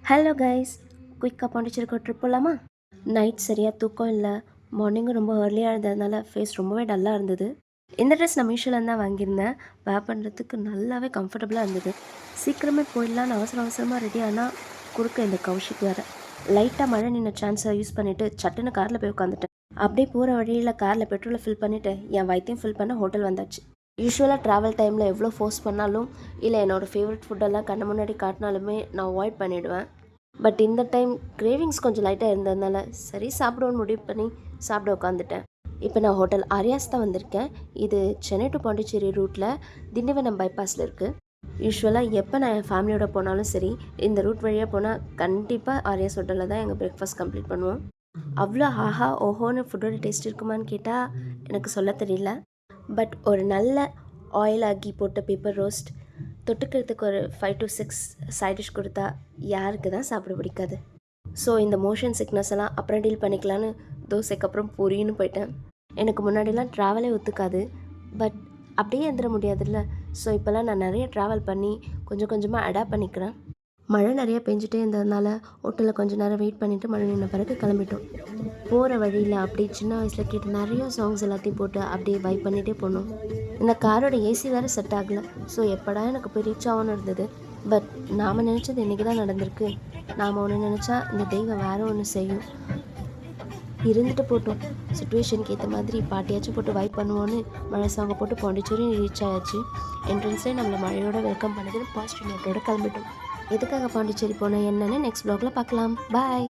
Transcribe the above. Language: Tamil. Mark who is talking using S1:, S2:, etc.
S1: ஹலோ கைஸ், குயிக்காக பாண்டிச்சேரிக்கு ஒரு ட்ரிப் போகலாமா? நைட் சரியாக தூக்கம் இல்லை, மார்னிங்கும் ரொம்ப ஏர்லியாக இருந்ததுனால ஃபேஸ் ரொம்பவே டல்லாக இருந்தது. இந்த ட்ரெஸ் நான் மீஷோலேருந்து தான் வாங்கியிருந்தேன். வேர் பண்ணுறதுக்கு நல்லாவே கம்ஃபர்டபுளாக இருந்தது. சீக்கிரமே போயிடலான்னு அவசரமாக ரெடி ஆனால் குறுக்க இந்த கௌஷிக் வேறு. லைட்டாக மழை நின்ன சான்ஸை யூஸ் பண்ணிவிட்டு சட்டுன்னு காரில் போய் உட்காந்துட்டேன். அப்படியே போகிற வழியில் காரில் பெட்ரோலை ஃபில் பண்ணிவிட்டு என் வயிற்றையும் ஃபில் பண்ண ஹோட்டல் வந்தாச்சு. யூஸ்வலாக ட்ராவல் டைமில் எவ்வளோ ஃபோர்ஸ் பண்ணாலும் இல்லை என்னோடய ஃபேவரட் ஃபுட்டெல்லாம் கண்ணு முன்னாடி காட்டினாலுமே நான் அவாய்ட் பண்ணிவிடுவேன். பட் இந்த டைம் கிரேவிங்ஸ் கொஞ்சம் லைட்டாக இருந்ததுனால சரி சாப்பிடுவோன்னு முடிவு பண்ணி சாப்பிட உட்காந்துட்டேன். இப்போ நான் ஹோட்டல் ஆரியாஸ் தான் வந்திருக்கேன். இது சென்னை டு பாண்டிச்சேரி ரூட்டில் திண்டிவனம் பைபாஸில் இருக்குது. யூஸ்வலாக எப்போ நான் என் ஃபேமிலியோட போனாலும் சரி இந்த ரூட் வழியாக போனால் கண்டிப்பாக ஆரியாஸ் ஹோட்டலில் தான் எங்கள் பிரேக்ஃபாஸ்ட் கம்ப்ளீட் பண்ணுவோம். அவ்வளோ ஆஹா ஓஹோன்னு ஃபுட்டோட டேஸ்ட் இருக்குமான்னு கேட்டால் எனக்கு சொல்ல தெரியல. பட் ஒரு நல்ல ஆயில் ஆக்கி போட்ட பேப்பர் ரோஸ்ட் தொட்டுக்கிறதுக்கு ஒரு 5 to 6 சைட் டிஷ் கொடுத்தா யாருக்கு தான் சாப்பிட பிடிக்காது? ஸோ இந்த மோஷன் சிக்னஸ் எல்லாம் அப்புறம் டீல் பண்ணிக்கலான்னு தோசைக்கு அப்புறம் பொரின்னு போயிட்டேன். எனக்கு முன்னாடிலாம் ட்ராவலே ஒத்துக்காது, பட் அப்படியே எழுந்திர முடியாதுல்ல. ஸோ இப்போல்லாம் நான் நிறைய ட்ராவல் பண்ணி கொஞ்சம் கொஞ்சமாக அடாப்ட் பண்ணிக்கிறேன். மழை நிறைய பெஞ்சிட்டே இருந்ததுனால ஹோட்டலில் கொஞ்சம் நேரம் வெயிட் பண்ணிவிட்டு மழை நின்ன பிறகு கிளம்பிட்டோம். போகிற வழியில் அப்படியே சின்ன வயசில் கேட்டு நிறைய சாங்ஸ் எல்லாத்தையும் போட்டு அப்படியே வைப் பண்ணிகிட்டே போனோம். இந்த காரோட ஏசி வேறு செட் ஆகலை. ஸோ எப்படா எனக்கு போய் ரீச் ஆகும்னு இருந்தது. பட் நாம் நினச்சது இன்றைக்கி தான் நடந்திருக்கு. நாம் ஒன்று நினச்சா இந்த தெய்வம் வேறு ஒன்று செய்யும். இருந்துட்டு போட்டோம், சுச்சுவேஷனுக்கு ஏற்ற மாதிரி பாட்டியாச்சும் போட்டு வைப் பண்ணுவோன்னு மழை சாங்கை போட்டு பாண்டிச்சேரியும் ரீச் ஆயாச்சு. என்ட்ரன்ஸ்லேயே நம்மளை மழையோட வெல்கம் பண்ணதுன்னு பாசிட்டிவ் நோட்டோட கிளம்பிட்டோம். எதுக்காக பாண்டிச்சேரி போனேன் என்னன்னு நெக்ஸ்ட் வ்ளாகில் பார்க்கலாம். பாய்.